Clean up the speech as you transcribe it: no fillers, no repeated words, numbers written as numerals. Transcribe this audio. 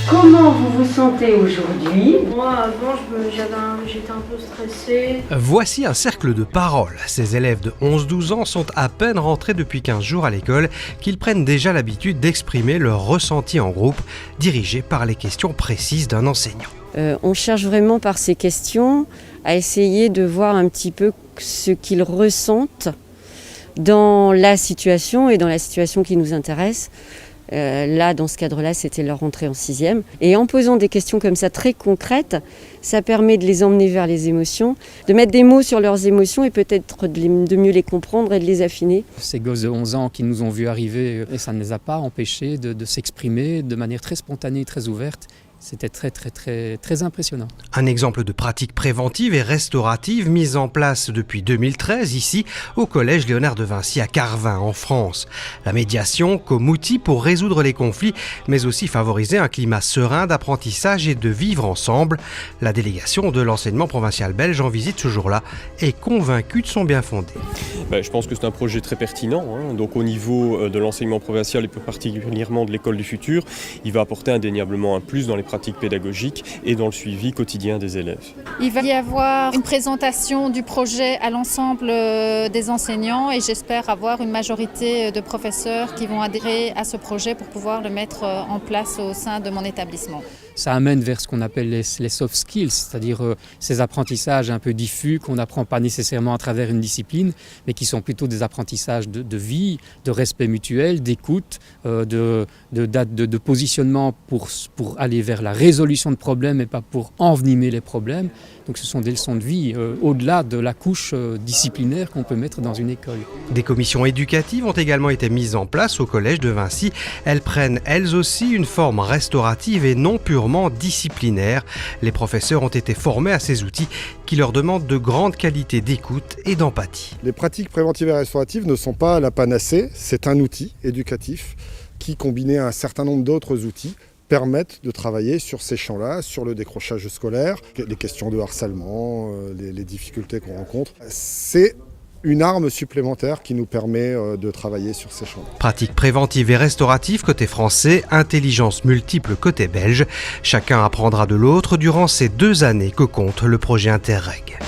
Comment vous vous sentez aujourd'hui? Moi, avant, j'étais un peu stressée. Voici un cercle de parole. Ces élèves de 11-12 ans sont à peine rentrés depuis 15 jours à l'école qu'ils prennent déjà l'habitude d'exprimer leurs ressentis en groupe, dirigés par les questions précises d'un enseignant. On cherche vraiment par ces questions à essayer de voir un petit peu ce qu'ils ressentent dans la situation et dans la situation qui nous intéresse. Là, dans ce cadre-là, c'était leur entrée en 6e. Et en posant des questions comme ça très concrètes, ça permet de les emmener vers les émotions, de mettre des mots sur leurs émotions et peut-être de mieux les comprendre et de les affiner. Ces gosses de 11 ans qui nous ont vus arriver, et ça ne les a pas empêchés de s'exprimer de manière très spontanée et très ouverte. C'était très impressionnant. Un exemple de pratique préventive et restaurative mise en place depuis 2013 ici au collège Léonard de Vinci à Carvin en France. La médiation comme outil pour résoudre les conflits mais aussi favoriser un climat serein d'apprentissage et de vivre ensemble. La délégation de l'enseignement provincial belge en visite ce jour-là est convaincue de son bien fondé. Je pense que c'est un projet très pertinent. Donc au niveau de l'enseignement provincial et plus particulièrement de l'école du futur, il va apporter indéniablement un plus dans les pratiques pédagogiques et dans le suivi quotidien des élèves. Il va y avoir une présentation du projet à l'ensemble des enseignants et j'espère avoir une majorité de professeurs qui vont adhérer à ce projet pour pouvoir le mettre en place au sein de mon établissement. Ça amène vers ce qu'on appelle les soft skills, c'est-à-dire ces apprentissages un peu diffus qu'on n'apprend pas nécessairement à travers une discipline, mais qui sont plutôt des apprentissages de vie, de respect mutuel, d'écoute, de positionnement pour aller vers la résolution de problèmes et pas pour envenimer les problèmes. Donc ce sont des leçons de vie au-delà de la couche disciplinaire qu'on peut mettre dans une école. Des commissions éducatives ont également été mises en place au collège de Vinci. Elles prennent elles aussi une forme restaurative et non purement disciplinaire. Les professeurs ont été formés à ces outils qui leur demandent de grandes qualités d'écoute et d'empathie. Les pratiques préventives et restauratives ne sont pas la panacée, c'est un outil éducatif qui, combiné à un certain nombre d'autres outils, permettent de travailler sur ces champs-là, sur le décrochage scolaire, les questions de harcèlement, les difficultés qu'on rencontre. C'est une arme supplémentaire qui nous permet de travailler sur ces champs. Pratique préventive et restaurative côté français, intelligence multiple côté belge. Chacun apprendra de l'autre durant ces 2 années que compte le projet Interreg.